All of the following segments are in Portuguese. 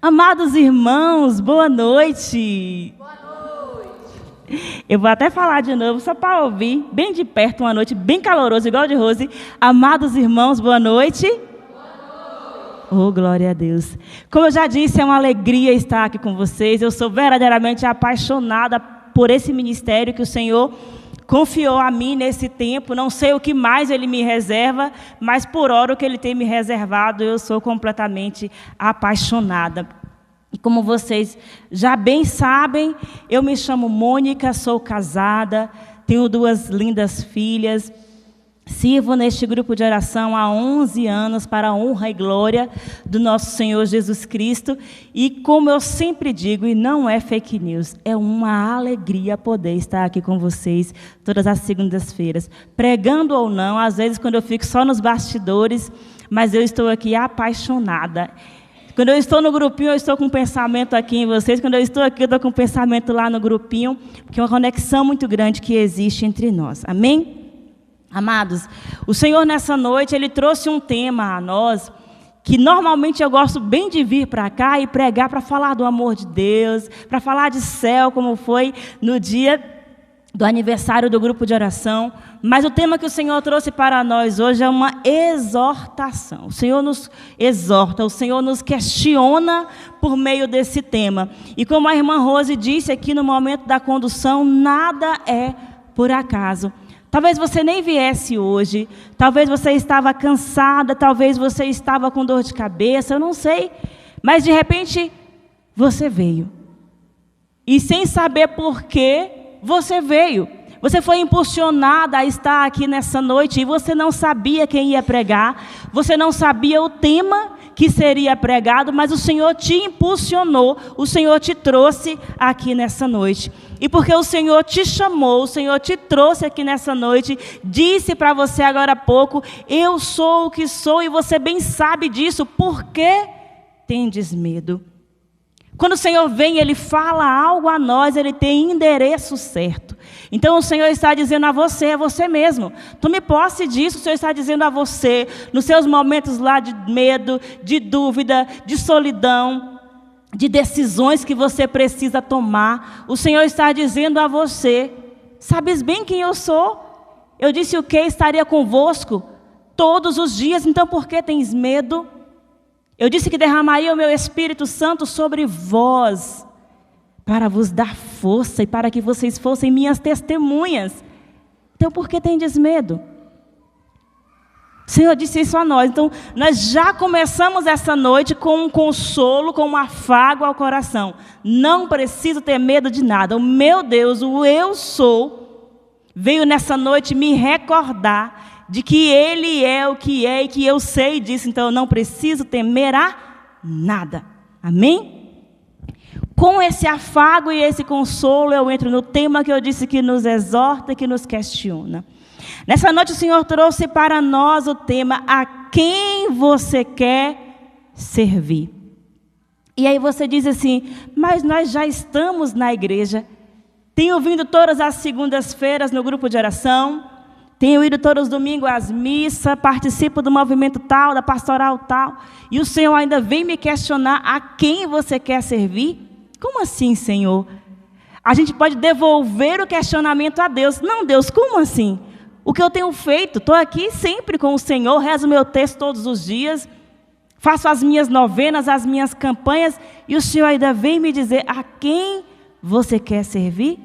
Amados irmãos, boa noite. Boa noite. Eu vou até falar de novo, só para ouvir, bem de perto, uma noite bem calorosa, igual de Rose. Amados irmãos, boa noite. Boa noite. Oh, glória a Deus. Como eu já disse, é uma alegria estar aqui com vocês. Eu sou verdadeiramente apaixonada por esse ministério que o Senhor confiou a mim nesse tempo. Não sei o que mais Ele me reserva, mas por hora o que Ele tem me reservado, eu sou completamente apaixonada. E como vocês já bem sabem, eu me chamo Mônica, sou casada, tenho 2 lindas filhas. Sirvo neste grupo de oração há 11 anos para a honra e glória do nosso Senhor Jesus Cristo. E como eu sempre digo, e não é fake news, é uma alegria poder estar aqui com vocês todas as segundas-feiras. Pregando ou não, às vezes quando eu fico só nos bastidores, mas eu estou aqui apaixonada. Quando eu estou no grupinho, eu estou com um pensamento aqui em vocês. Quando eu estou aqui, eu estou com um pensamento lá no grupinho, porque é uma conexão muito grande que existe entre nós. Amém? Amados, o Senhor nessa noite, Ele trouxe um tema a nós, que normalmente eu gosto bem de vir para cá e pregar para falar do amor de Deus, para falar de céu, como foi no dia do aniversário do grupo de oração. Mas o tema que o Senhor trouxe para nós hoje é uma exortação. O Senhor nos exorta, o Senhor nos questiona por meio desse tema. E como a irmã Rose disse aqui no momento da condução, nada é por acaso. Talvez você nem viesse hoje, talvez você estava cansada, talvez você estava com dor de cabeça, eu não sei. Mas de repente, você veio. E sem saber por quê, você veio. Você foi impulsionada a estar aqui nessa noite e você não sabia quem ia pregar, você não sabia o tema que seria pregado, mas o Senhor te impulsionou, o Senhor te trouxe aqui nessa noite. E porque o Senhor te chamou, o Senhor te trouxe aqui nessa noite, disse para você agora há pouco, eu sou o que sou, e você bem sabe disso. Por que tendes medo? Quando o Senhor vem, Ele fala algo a nós, Ele tem endereço certo. Então o Senhor está dizendo a você mesmo, tome posse disso. O Senhor está dizendo a você, nos seus momentos lá de medo, de dúvida, de solidão, de decisões que você precisa tomar, o Senhor está dizendo a você, sabes bem quem eu sou? Eu disse o que? Estaria convosco todos os dias, então por que tens medo? Eu disse que derramaria o meu Espírito Santo sobre vós, para vos dar força e para que vocês fossem minhas testemunhas. Então por que tendes medo? O Senhor disse isso a nós. Então nós já começamos essa noite com um consolo, com um afago ao coração. Não preciso ter medo de nada. O meu Deus, o eu sou, veio nessa noite me recordar de que Ele é o que é e que eu sei disso. Então eu não preciso temer a nada. Amém? Com esse afago e esse consolo, eu entro no tema que eu disse que nos exorta e que nos questiona. Nessa noite o Senhor trouxe para nós o tema, a quem você quer servir? E aí você diz assim, mas nós já estamos na igreja, tenho vindo todas as segundas-feiras no grupo de oração, tenho ido todos os domingos às missas, participo do movimento tal, da pastoral tal, e o Senhor ainda vem me questionar a quem você quer servir? Como assim, Senhor? A gente pode devolver o questionamento a Deus. Não, Deus, como assim? O que eu tenho feito? Estou aqui sempre com o Senhor, rezo meu texto todos os dias, faço as minhas novenas, as minhas campanhas, e o Senhor ainda vem me dizer a quem você quer servir?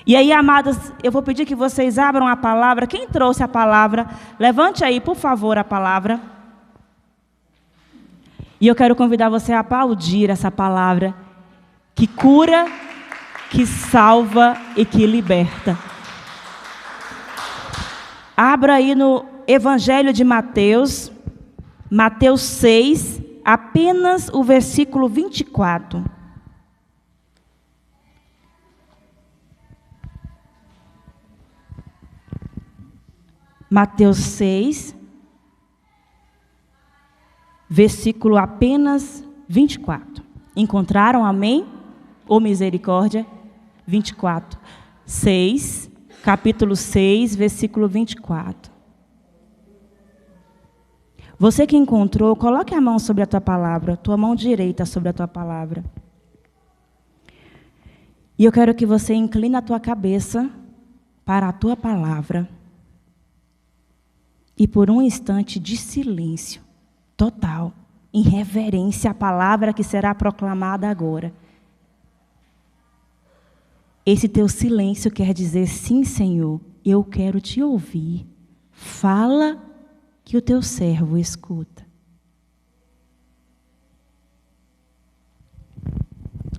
E aí, amadas, eu vou pedir que vocês abram a palavra. Quem trouxe a palavra? Levante aí, por favor, a palavra. E eu quero convidar você a aplaudir essa palavra que cura, que salva e que liberta. Abra aí no Evangelho de Mateus, Mateus 6, apenas o versículo 24. Mateus 6, versículo apenas 24. Encontraram, amém? Ou misericórdia? 24. 6, capítulo 6, versículo 24. Você que encontrou, coloque a mão sobre a tua palavra, tua mão direita sobre a tua palavra. E eu quero que você incline a tua cabeça para a tua palavra. E por um instante de silêncio total, em reverência à palavra que será proclamada agora. Esse teu silêncio quer dizer: sim, Senhor, eu quero te ouvir. Fala que o teu servo escuta.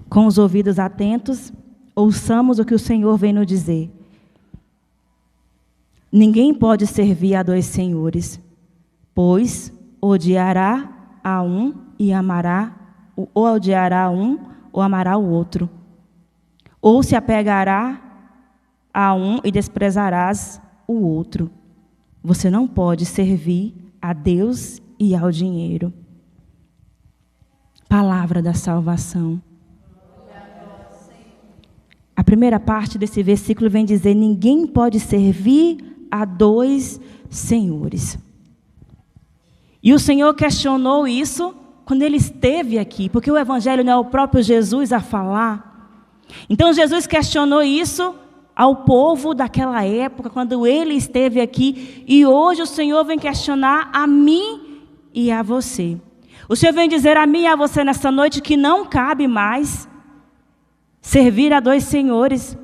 Com os ouvidos atentos, ouçamos o que o Senhor vem nos dizer. Ninguém pode servir a dois senhores, pois odiará a um e amará, ou odiará um ou amará o outro. Ou se apegará a um e desprezarás o outro. Você não pode servir a Deus e ao dinheiro. Palavra da salvação. A primeira parte desse versículo vem dizer: ninguém pode servir a dois senhores. E o Senhor questionou isso quando Ele esteve aqui, porque o Evangelho não é o próprio Jesus a falar. Então Jesus questionou isso ao povo daquela época, quando Ele esteve aqui, e hoje o Senhor vem questionar a mim e a você. O Senhor vem dizer a mim e a você nessa noite que não cabe mais servir a dois senhores.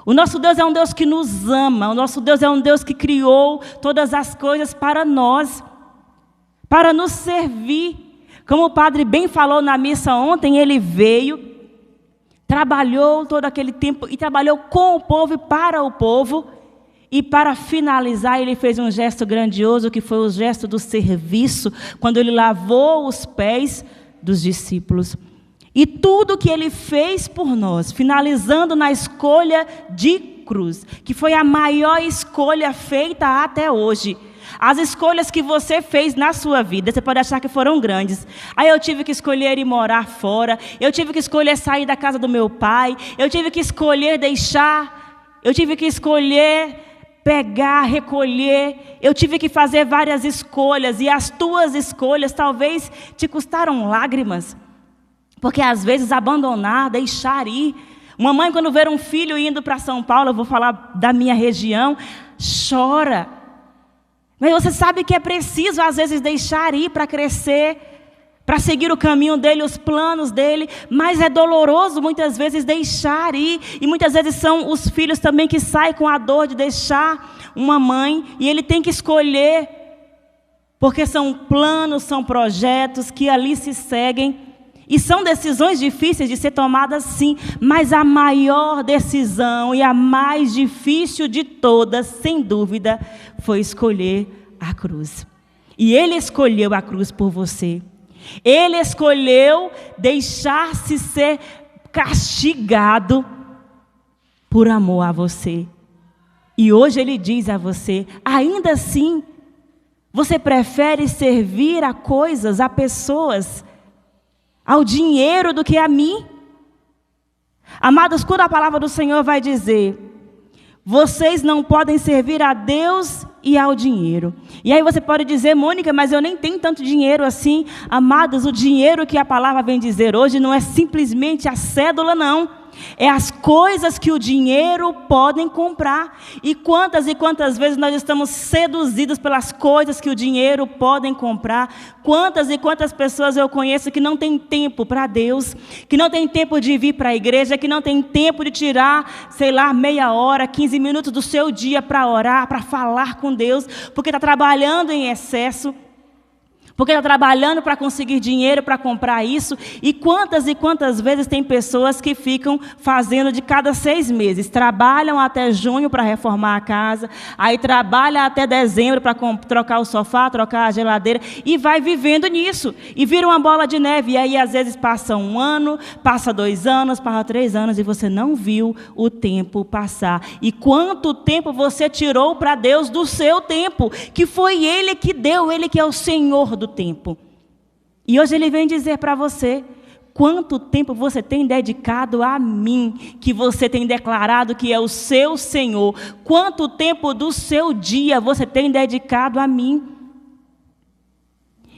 O nosso Deus é um Deus que nos ama, o nosso Deus é um Deus que criou todas as coisas para nós, para nos servir. Como o padre bem falou na missa ontem, ele veio, trabalhou todo aquele tempo e trabalhou com o povo e para o povo. E para finalizar, ele fez um gesto grandioso, que foi o gesto do serviço, quando ele lavou os pés dos discípulos. E tudo que ele fez por nós, finalizando na escolha de cruz, que foi a maior escolha feita até hoje. As escolhas que você fez na sua vida, você pode achar que foram grandes. Aí eu tive que escolher ir morar fora, eu tive que escolher sair da casa do meu pai, eu tive que escolher deixar, eu tive que escolher pegar, recolher, eu tive que fazer várias escolhas, e as tuas escolhas talvez te custaram lágrimas. Porque às vezes abandonar, deixar ir. Uma mãe, quando vê um filho indo para São Paulo, eu vou falar da minha região, chora. Mas você sabe que é preciso às vezes deixar ir para crescer, para seguir o caminho dele, os planos dele. Mas é doloroso muitas vezes deixar ir. E muitas vezes são os filhos também que saem com a dor de deixar uma mãe. E ele tem que escolher, porque são planos, são projetos que ali se seguem. E são decisões difíceis de ser tomadas, sim, mas a maior decisão e a mais difícil de todas, sem dúvida, foi escolher a cruz. E Ele escolheu a cruz por você. Ele escolheu deixar-se ser castigado por amor a você. E hoje Ele diz a você: ainda assim, você prefere servir a coisas, a pessoas, ao dinheiro do que a mim? Amados, quando a palavra do Senhor vai dizer: vocês não podem servir a Deus e ao dinheiro. E aí você pode dizer: Mônica, mas eu nem tenho tanto dinheiro assim. Amados, o dinheiro que a palavra vem dizer hoje não é simplesmente a cédula, não. É as coisas que o dinheiro podem comprar. E quantas vezes nós estamos seduzidos pelas coisas que o dinheiro podem comprar. Quantas e quantas pessoas eu conheço que não têm tempo para Deus, que não têm tempo de vir para a igreja, que não têm tempo de tirar, sei lá, meia hora, 15 minutos do seu dia para orar, para falar com Deus, porque está trabalhando em excesso, porque está trabalhando para conseguir dinheiro para comprar isso. E quantas vezes tem pessoas que ficam fazendo de cada 6 meses. Trabalham até junho para reformar a casa, aí trabalha até dezembro para trocar o sofá, trocar a geladeira, e vai vivendo nisso. E vira uma bola de neve. E aí às vezes passa 1 ano, passa 2 anos, passa 3 anos, e você não viu o tempo passar. E quanto tempo você tirou para Deus do seu tempo, que foi Ele que deu, Ele que é o Senhor do tempo. E hoje Ele vem dizer para você: quanto tempo você tem dedicado a mim, que você tem declarado que é o seu Senhor? Quanto tempo do seu dia você tem dedicado a mim?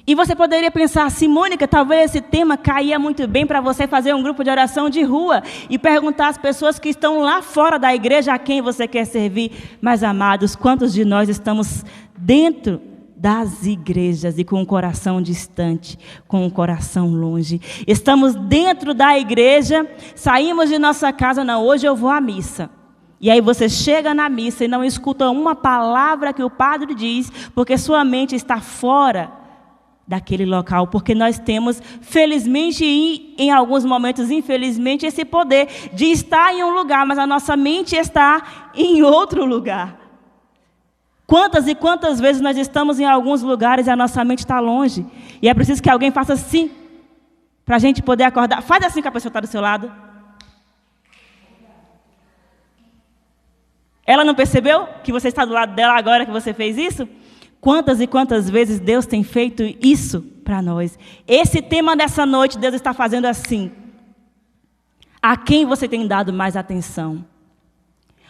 E você poderia pensar assim, Mônica, talvez esse tema caia muito bem para você fazer um grupo de oração de rua e perguntar às pessoas que estão lá fora da igreja a quem você quer servir. Mas, amados, quantos de nós estamos dentro das igrejas e com o coração distante, com o coração longe? Estamos dentro da igreja, saímos de nossa casa, não, hoje eu vou à missa. E aí você chega na missa e não escuta uma palavra que o padre diz, porque sua mente está fora daquele local, porque nós temos, felizmente e em alguns momentos, infelizmente, esse poder de estar em um lugar, mas a nossa mente está em outro lugar. Quantas e quantas vezes nós estamos em alguns lugares e a nossa mente está longe, e é preciso que alguém faça assim, para a gente poder acordar. Faz assim com a pessoa que está do seu lado. Ela não percebeu que você está do lado dela agora que você fez isso? Quantas e quantas vezes Deus tem feito isso para nós? Esse tema dessa noite, Deus está fazendo assim. A quem você tem dado mais atenção?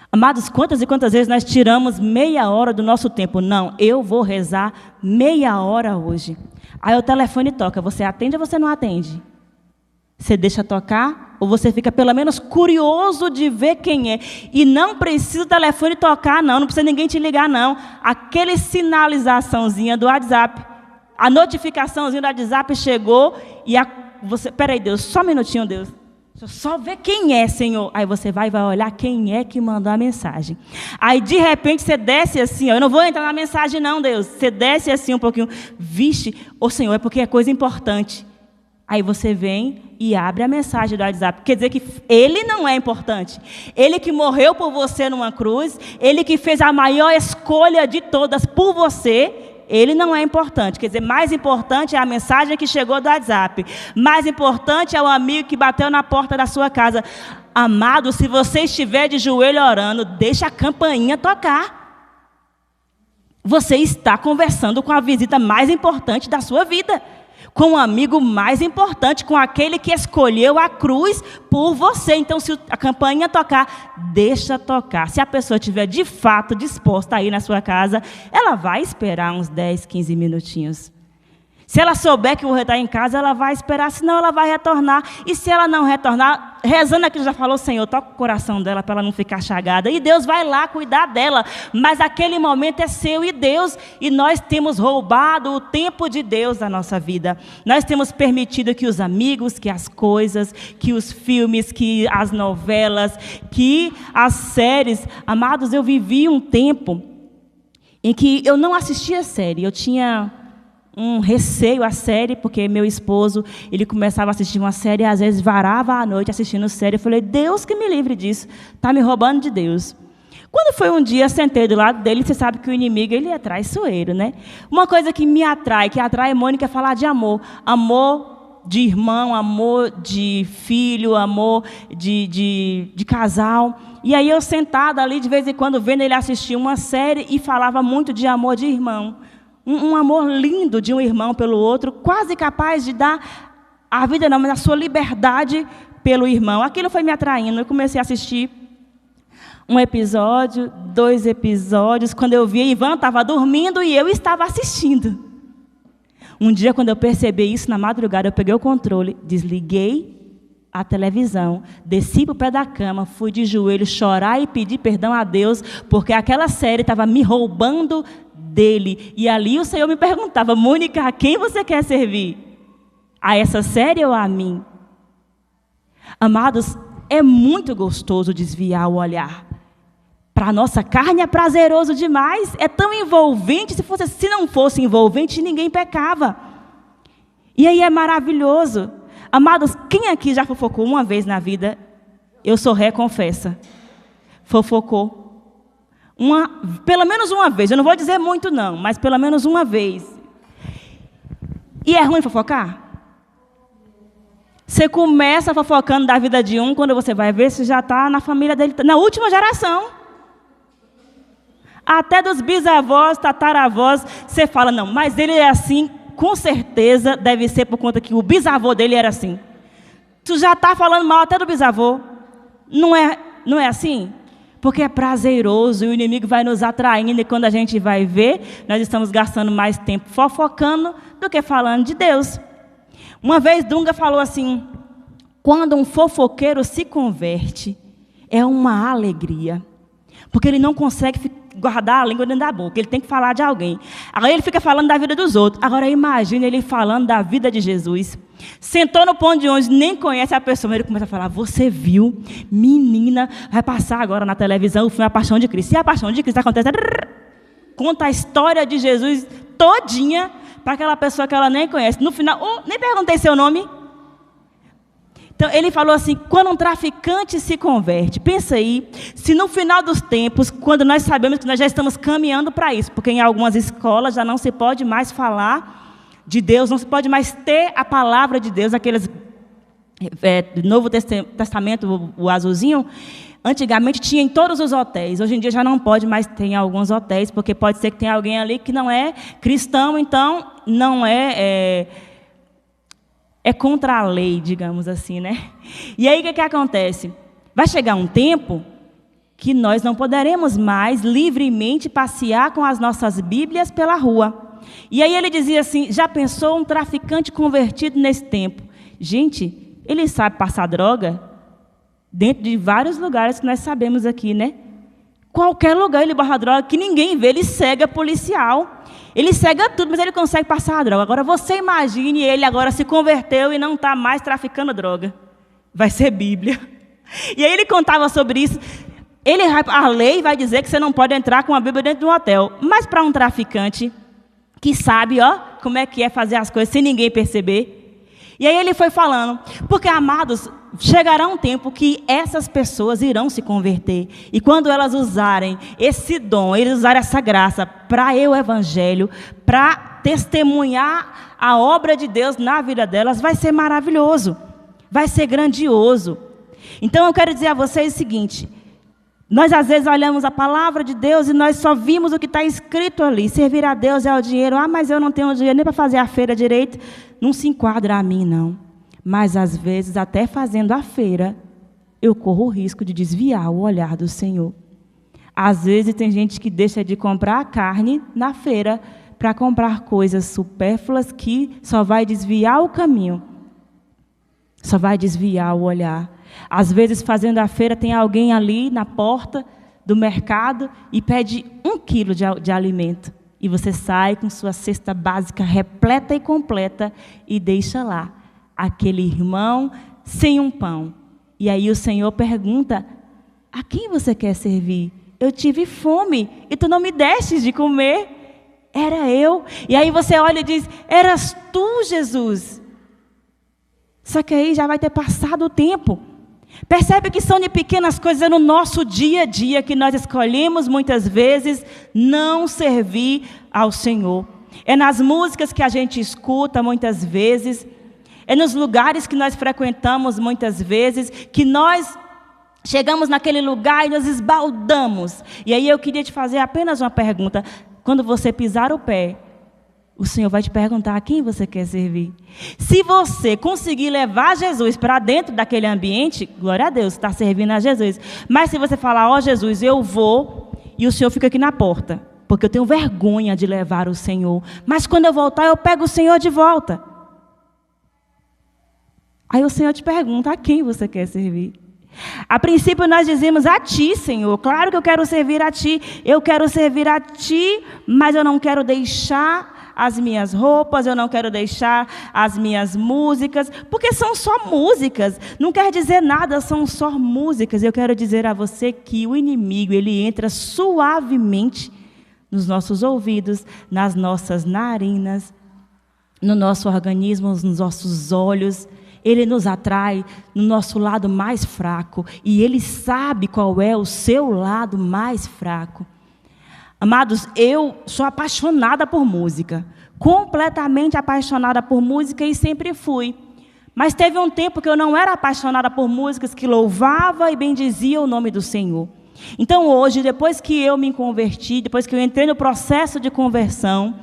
Amados, quantas e quantas vezes nós tiramos meia hora do nosso tempo? Não, eu vou rezar meia hora hoje. Aí o telefone toca, você atende ou você não atende? Você deixa tocar ou você fica pelo menos curioso de ver quem é? E não precisa o telefone tocar, não precisa ninguém te ligar, não. Aquele sinalizaçãozinha do WhatsApp, a notificaçãozinha do WhatsApp chegou e você... Peraí, Deus, só um minutinho, Deus. Deixa eu só ver quem é, Senhor. Aí você vai olhar quem é que mandou a mensagem. Aí, de repente, você desce assim, ó, eu não vou entrar na mensagem, não, Deus. Você desce assim um pouquinho. Vixe, ô Senhor, é porque é coisa importante. Aí você vem e abre a mensagem do WhatsApp. Quer dizer que ele não é importante. Ele que morreu por você numa cruz, ele que fez a maior escolha de todas por você, ele não é importante. Quer dizer, mais importante é a mensagem que chegou do WhatsApp. Mais importante é o amigo que bateu na porta da sua casa. Amado, se você estiver de joelho orando, deixa a campainha tocar. Você está conversando com a visita mais importante da sua vida. Com o amigo mais importante, com aquele que escolheu a cruz por você. Então, se a campainha tocar, deixa tocar. Se a pessoa estiver de fato disposta a ir na sua casa, ela vai esperar uns 10, 15 minutinhos. Se ela souber que você está em casa, ela vai esperar, senão ela vai retornar. E se ela não retornar, rezando aquilo já falou, Senhor, toca o coração dela para ela não ficar chagada. E Deus vai lá cuidar dela. Mas aquele momento é seu e Deus. E nós temos roubado o tempo de Deus da nossa vida. Nós temos permitido que os amigos, que as coisas, que os filmes, que as novelas, que as séries... Amados, eu vivi um tempo em que eu não assistia série. Eu tinha um receio à série, porque meu esposo, ele começava a assistir uma série e às vezes varava à noite assistindo série. Eu falei, Deus que me livre disso, está me roubando de Deus. Quando foi um dia, sentei do lado dele, você sabe que o inimigo, ele é traiçoeiro, né? Uma coisa que me atrai, que atrai a Mônica, é falar de amor. Amor de irmão, amor de filho, amor de casal. E aí eu sentada ali, de vez em quando, vendo ele assistir uma série e falava muito de amor de irmão. Um amor lindo de um irmão pelo outro, quase capaz de dar a vida, não, mas a sua liberdade pelo irmão. Aquilo foi me atraindo. Eu comecei a assistir um episódio, 2 episódios. Quando eu vi, Ivan estava dormindo e eu estava assistindo. Um dia, quando eu percebi isso, na madrugada, eu peguei o controle, desliguei a televisão, desci para o pé da cama, fui de joelho chorar e pedir perdão a Deus, porque aquela série estava me roubando dele. E ali o Senhor me perguntava, Mônica, a quem você quer servir? A essa série ou a mim? Amados, é muito gostoso desviar o olhar. Para a nossa carne é prazeroso demais, é tão envolvente, se não fosse envolvente, ninguém pecava. E aí é maravilhoso. Amados, quem aqui já fofocou uma vez na vida? Eu sou ré, confessa. Fofocou. Pelo menos uma vez, eu não vou dizer muito não, mas pelo menos uma vez. E é ruim fofocar? Você começa fofocando da vida de um, quando você vai ver, você já está na família dele, na última geração. Até dos bisavós, tataravós, você fala, não, mas ele é assim, com certeza deve ser por conta que o bisavô dele era assim. Tu já está falando mal até do bisavô. Não é assim? porque é prazeroso e o inimigo vai nos atraindo, e quando a gente vai ver, nós estamos gastando mais tempo fofocando do que falando de Deus. Uma vez Dunga falou assim: quando um fofoqueiro se converte, é uma alegria, porque ele não consegue guardar a língua dentro da boca, ele tem que falar de alguém. Agora ele fica falando da vida dos outros. Agora imagine ele falando da vida de Jesus. Sentou no ponto de ônibus, nem conhece a pessoa, mas ele começa a falar: você viu, menina, vai passar agora na televisão o filme A Paixão de Cristo. E a Paixão de Cristo acontece, conta a história de Jesus todinha para aquela pessoa que ela nem conhece. No final, nem perguntei seu nome. Então, ele falou assim: quando um traficante se converte, pensa aí, se no final dos tempos, quando nós sabemos que nós já estamos caminhando para isso, porque em algumas escolas já não se pode mais falar de Deus, não se pode mais ter a palavra de Deus, aqueles Novo Testamento, o azulzinho, antigamente tinha em todos os hotéis, hoje em dia já não pode mais ter em alguns hotéis, porque pode ser que tenha alguém ali que não é cristão, então não é contra a lei, digamos assim, né? E aí o que acontece? Vai chegar um tempo que nós não poderemos mais livremente passear com as nossas Bíblias pela rua. E aí ele dizia assim: já pensou um traficante convertido nesse tempo? Gente, ele sabe passar droga dentro de vários lugares que nós sabemos aqui, né? Qualquer lugar ele barra droga que ninguém vê, ele cega policial. Ele cega tudo, mas ele consegue passar a droga. Agora você imagine, ele agora se converteu e não está mais traficando droga. Vai ser Bíblia. E aí ele contava sobre isso. A lei vai dizer que você não pode entrar com a Bíblia dentro de um hotel. Mas para um traficante que sabe, como é que é fazer as coisas sem ninguém perceber. E aí ele foi falando, porque, amados, chegará um tempo que essas pessoas irão se converter. E quando elas usarem esse dom, eles usarem essa graça para o Evangelho, para testemunhar a obra de Deus na vida delas, vai ser maravilhoso, vai ser grandioso. Então eu quero dizer a vocês o seguinte: nós às vezes olhamos a palavra de Deus e nós só vimos o que está escrito ali. Servir a Deus é o dinheiro. Mas eu não tenho dinheiro nem para fazer a feira direito. Não se enquadra a mim, não. Mas às vezes, até fazendo a feira, eu corro o risco de desviar o olhar do Senhor. Às vezes tem gente que deixa de comprar a carne na feira para comprar coisas supérfluas que só vai desviar o caminho. Só vai desviar o olhar. Às vezes, fazendo a feira, tem alguém ali na porta do mercado e pede 1 quilo de alimento. E você sai com sua cesta básica repleta e completa e deixa lá aquele irmão sem um pão. E aí o Senhor pergunta: a quem você quer servir? Eu tive fome e tu não me destes de comer. Era eu. E aí você olha e diz: eras tu, Jesus. Só que aí já vai ter passado o tempo. Percebe que são de pequenas coisas no nosso dia a dia que nós escolhemos muitas vezes não servir ao Senhor. É nas músicas que a gente escuta muitas vezes, é nos lugares que nós frequentamos muitas vezes, que nós chegamos naquele lugar e nos esbaldamos. E aí eu queria te fazer apenas uma pergunta: quando você pisar o pé, o Senhor vai te perguntar a quem você quer servir. Se você conseguir levar Jesus para dentro daquele ambiente, glória a Deus, está servindo a Jesus. Mas se você falar: Jesus, eu vou, e o Senhor fica aqui na porta, porque eu tenho vergonha de levar o Senhor. Mas quando eu voltar, eu pego o Senhor de volta. Aí o Senhor te pergunta: a quem você quer servir? A princípio nós dizemos: a ti, Senhor. Claro que eu quero servir a ti. Eu quero servir a ti, mas eu não quero deixar as minhas roupas, eu não quero deixar as minhas músicas, porque são só músicas, não quer dizer nada, são só músicas. Eu quero dizer a você que o inimigo, ele entra suavemente nos nossos ouvidos, nas nossas narinas, no nosso organismo, nos nossos olhos. Ele nos atrai no nosso lado mais fraco, e ele sabe qual é o seu lado mais fraco. Amados, eu sou apaixonada por música, completamente apaixonada por música e sempre fui. Mas teve um tempo que eu não era apaixonada por músicas que louvava e bendizia o nome do Senhor. Então hoje, depois que eu me converti, depois que eu entrei no processo de conversão,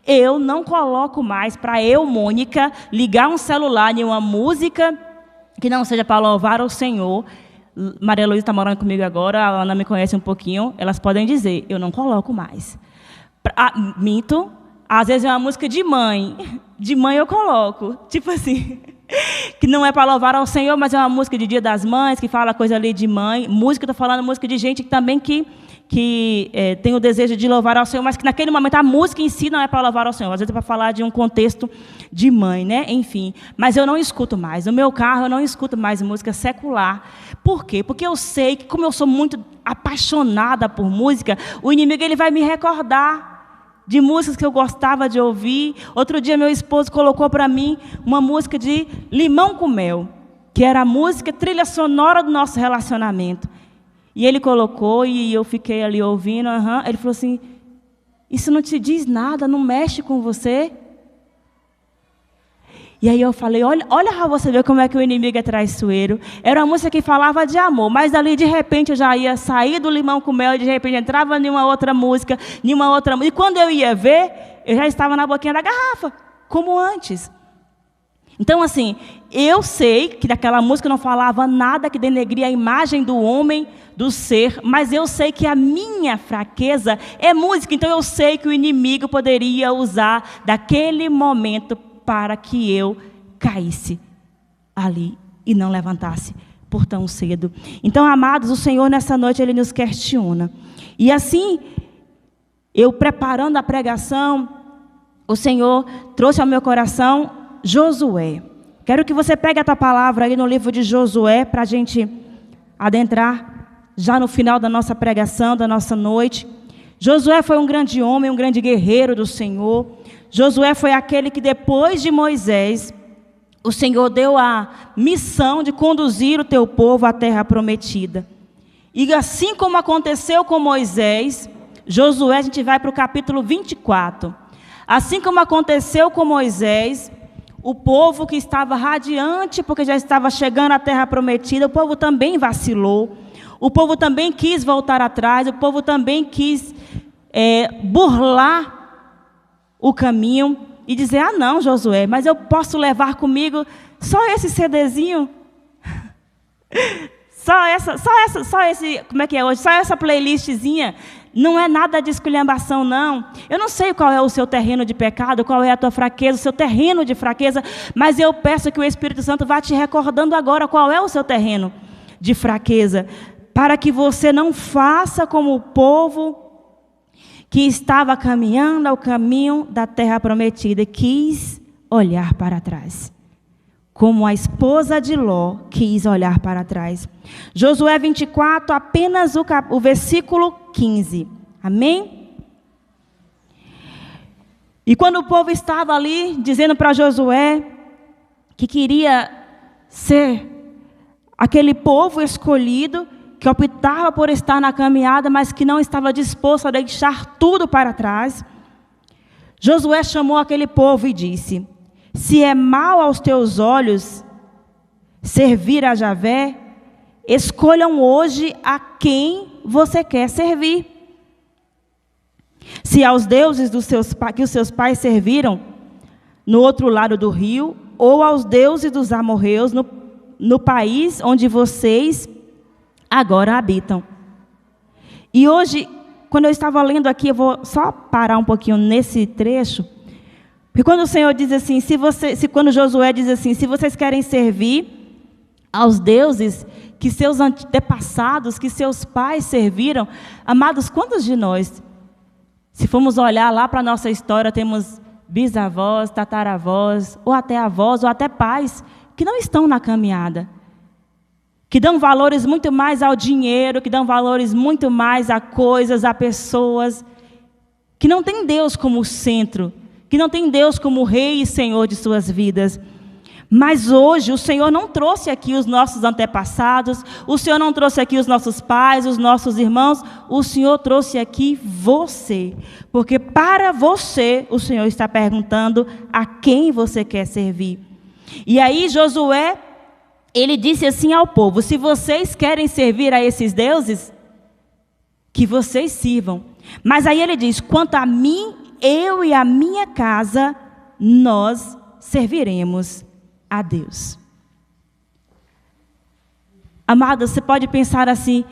eu não coloco mais para eu, Mônica, ligar um celular em uma música que não seja para louvar o Senhor, Maria Luísa está morando comigo agora, a Ana me conhece um pouquinho, elas podem dizer, eu não coloco mais. Minto, às vezes é uma música de mãe eu coloco, tipo assim, que não é para louvar ao Senhor, mas é uma música de Dia das Mães, que fala coisa ali de mãe, música, estou falando música de gente que também tem o desejo de louvar ao Senhor, mas que naquele momento a música em si não é para louvar ao Senhor, às vezes é para falar de um contexto de mãe, né? Enfim. Mas eu não escuto mais, no meu carro eu não escuto mais música secular. Por quê? Porque eu sei que, como eu sou muito apaixonada por música, o inimigo ele vai me recordar de músicas que eu gostava de ouvir. Outro dia meu esposo colocou para mim uma música de Limão com Mel, que era a música trilha sonora do nosso relacionamento. E ele colocou e eu fiquei ali ouvindo. Ele falou assim, isso não te diz nada, não mexe com você? E aí eu falei, olha para você ver como é que o inimigo é traiçoeiro. Era uma música que falava de amor, mas ali de repente eu já ia sair do Limão com Mel e de repente entrava em uma outra música, E quando eu ia ver, eu já estava na boquinha da garrafa, como antes. Então, assim, eu sei que daquela música não falava nada que denegria a imagem do homem, do ser, mas eu sei que a minha fraqueza é música. Então, eu sei que o inimigo poderia usar daquele momento para que eu caísse ali e não levantasse por tão cedo. Então, amados, o Senhor nessa noite Ele nos questiona. E assim, eu preparando a pregação, o Senhor trouxe ao meu coração Josué. Quero que você pegue a tua palavra aí no livro de Josué para a gente adentrar já no final da nossa pregação, da nossa noite. Josué foi um grande homem, um grande guerreiro do Senhor. Josué foi aquele que depois de Moisés, o Senhor deu a missão de conduzir o teu povo à terra prometida. E assim como aconteceu com Moisés, Josué, a gente vai para o capítulo 24. Assim como aconteceu com Moisés, o povo que estava radiante, porque já estava chegando à terra prometida, o povo também vacilou. O povo também quis voltar atrás, o povo também quis burlar o caminho e dizer, não, Josué, mas eu posso levar comigo só esse CDzinho? Só esse, como é que é hoje? Só essa playlistzinha? Não é nada de esculhambação, não. Eu não sei qual é o seu terreno de pecado, qual é a tua fraqueza, o seu terreno de fraqueza, mas eu peço que o Espírito Santo vá te recordando agora qual é o seu terreno de fraqueza, para que você não faça como o povo que estava caminhando ao caminho da terra prometida e quis olhar para trás. Como a esposa de Ló quis olhar para trás. Josué 24, apenas o versículo 15. Amém? E quando o povo estava ali, dizendo para Josué que queria ser aquele povo escolhido, que optava por estar na caminhada, mas que não estava disposto a deixar tudo para trás, Josué chamou aquele povo e disse, se é mal aos teus olhos servir a Javé, escolham hoje a quem você quer servir. Se aos deuses que os seus pais serviram no outro lado do rio, ou aos deuses dos amorreus no país onde vocês agora habitam. E hoje, quando eu estava lendo aqui, eu vou só parar um pouquinho nesse trecho, porque quando o Senhor diz assim, quando Josué diz assim, se vocês querem servir aos deuses que seus antepassados, que seus pais serviram, amados, quantos de nós, se formos olhar lá para a nossa história, temos bisavós, tataravós, ou até avós, ou até pais, que não estão na caminhada, que dão valores muito mais ao dinheiro, que dão valores muito mais a coisas, a pessoas, que não tem Deus como centro, que não tem Deus como Rei e Senhor de suas vidas. Mas hoje o Senhor não trouxe aqui os nossos antepassados, o Senhor não trouxe aqui os nossos pais, os nossos irmãos, o Senhor trouxe aqui você. Porque para você, o Senhor está perguntando a quem você quer servir. E aí Josué, ele disse assim ao povo, se vocês querem servir a esses deuses, que vocês sirvam. Mas aí ele diz, quanto a mim, eu e a minha casa, nós serviremos a Deus. Amado, você pode pensar assim,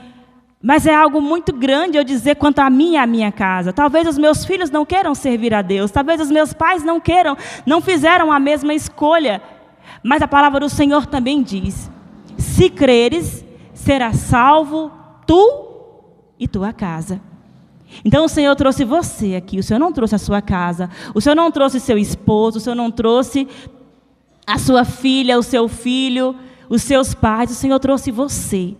mas é algo muito grande eu dizer quanto a mim e a minha casa. Talvez os meus filhos não queiram servir a Deus. Talvez os meus pais não fizeram a mesma escolha. Mas a palavra do Senhor também diz, se creres, será salvo tu e tua casa. Então o Senhor trouxe você aqui, o Senhor não trouxe a sua casa, o Senhor não trouxe seu esposo, o Senhor não trouxe a sua filha, o seu filho, os seus pais, o Senhor trouxe você.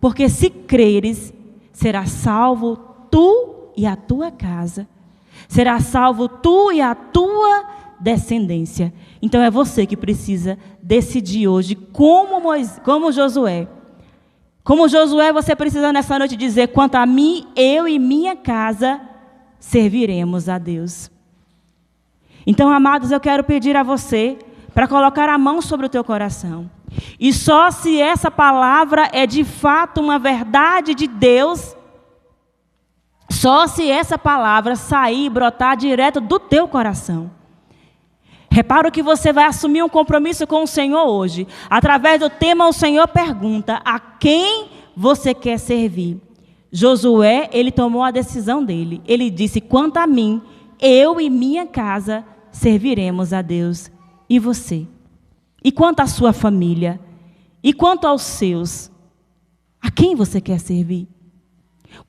Porque se creres, será salvo tu e a tua casa. Será salvo tu e a tua descendência. Então é você que precisa decidir hoje, como Josué. Como Josué, você precisa nessa noite dizer, quanto a mim, eu e minha casa serviremos a Deus. Então, amados, eu quero pedir a você para colocar a mão sobre o teu coração. E só se essa palavra é de fato uma verdade de Deus, só se essa palavra sair e brotar direto do teu coração. Repara que você vai assumir um compromisso com o Senhor hoje. Através do tema, o Senhor pergunta, a quem você quer servir? Josué, ele tomou a decisão dele. Ele disse, quanto a mim, eu e minha casa serviremos a Deus. E você? E quanto à sua família? E quanto aos seus? A quem você quer servir?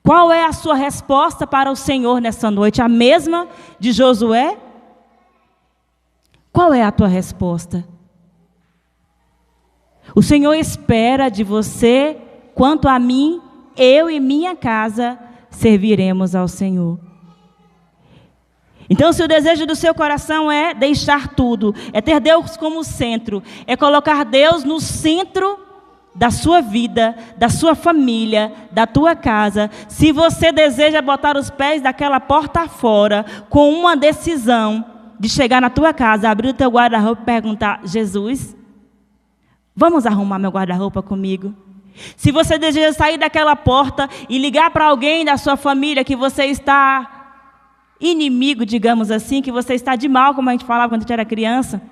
Qual é a sua resposta para o Senhor nessa noite? A mesma de Josué? Qual é a tua resposta? O Senhor espera de você, quanto a mim, eu e minha casa serviremos ao Senhor. Então, se o desejo do seu coração é deixar tudo, é ter Deus como centro, é colocar Deus no centro da sua vida, da sua família, da tua casa, se você deseja botar os pés daquela porta fora, com uma decisão de chegar na tua casa, abrir o teu guarda-roupa e perguntar, Jesus, vamos arrumar meu guarda-roupa comigo? Se você deseja sair daquela porta e ligar para alguém da sua família que você está inimigo, digamos assim, que você está de mal, como a gente falava quando a gente era criança,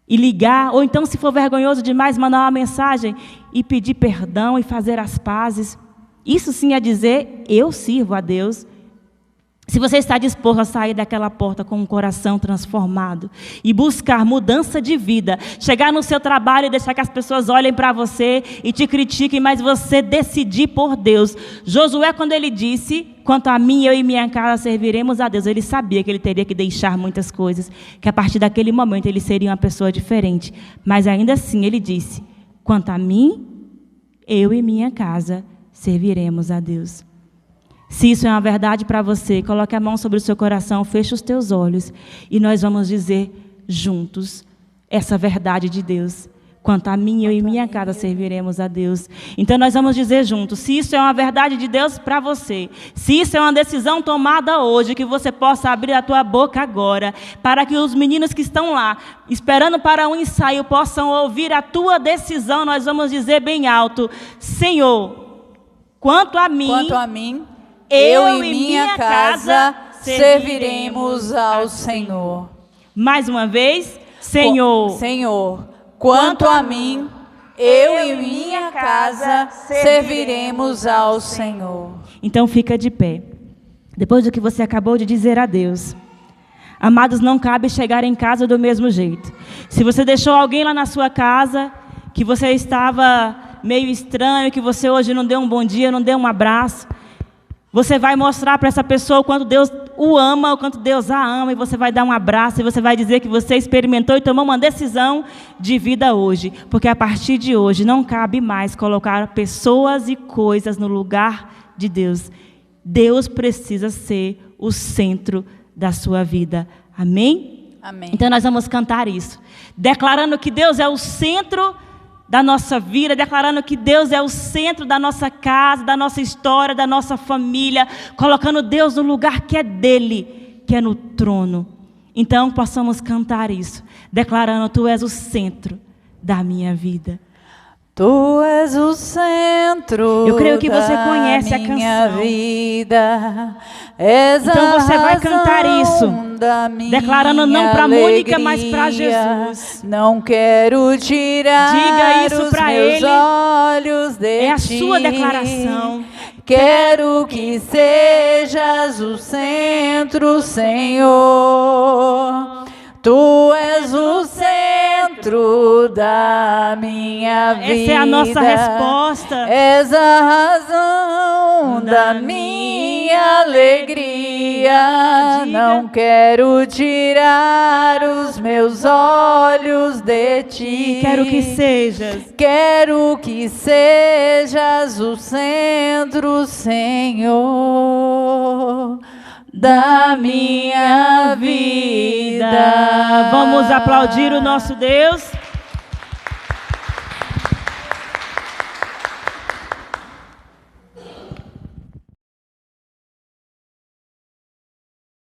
e ligar, ou então se for vergonhoso demais, mandar uma mensagem e pedir perdão e fazer as pazes, isso sim é dizer, eu sirvo a Deus. Se você está disposto a sair daquela porta com um coração transformado e buscar mudança de vida, chegar no seu trabalho e deixar que as pessoas olhem para você e te critiquem, mas você decidir por Deus. Josué, quando ele disse, quanto a mim, eu e minha casa serviremos a Deus, ele sabia que ele teria que deixar muitas coisas, que a partir daquele momento ele seria uma pessoa diferente. Mas ainda assim ele disse, quanto a mim, eu e minha casa serviremos a Deus. Se isso é uma verdade para você, coloque a mão sobre o seu coração, feche os teus olhos e nós vamos dizer juntos essa verdade de Deus. Quanto a mim, eu e minha casa serviremos a Deus. Então nós vamos dizer juntos, se isso é uma verdade de Deus para você, se isso é uma decisão tomada hoje, que você possa abrir a tua boca agora, para que os meninos que estão lá, esperando para um ensaio, possam ouvir a tua decisão, nós vamos dizer bem alto, Senhor, quanto a mim, eu e minha casa serviremos ao Senhor. Mais uma vez, Senhor, quanto a mim, eu e minha casa serviremos ao Senhor. Então fica de pé. Depois do que você acabou de dizer a Deus. Amados, não cabe chegar em casa do mesmo jeito. Se você deixou alguém lá na sua casa, que você estava meio estranho, que você hoje não deu um bom dia, não deu um abraço, você vai mostrar para essa pessoa o quanto Deus o ama, o quanto Deus a ama, e você vai dar um abraço, e você vai dizer que você experimentou e tomou uma decisão de vida hoje. Porque a partir de hoje não cabe mais colocar pessoas e coisas no lugar de Deus. Deus precisa ser o centro da sua vida. Amém? Amém. Então nós vamos cantar isso, declarando que Deus é o centro da nossa vida, declarando que Deus é o centro da nossa casa, da nossa história, da nossa família, colocando Deus no lugar que é dele, que é no trono. Então possamos cantar isso, declarando, tu és o centro da minha vida. Tu és o centro. Eu creio que você conhece a minha canção. Vida. És então você vai cantar isso. da minha declarando não para Mônica, mas para Jesus. Não quero tirar Diga isso para Ele. Olhos de é a ti. sua declaração. Quero que sejas o centro, Senhor. Tu és o centro da minha vida. Essa é a nossa resposta. És a razão da minha alegria. Diga. Não quero tirar os meus olhos de ti. Quero que sejas. Quero que sejas o centro, Senhor, da minha vida. Vamos aplaudir o nosso Deus.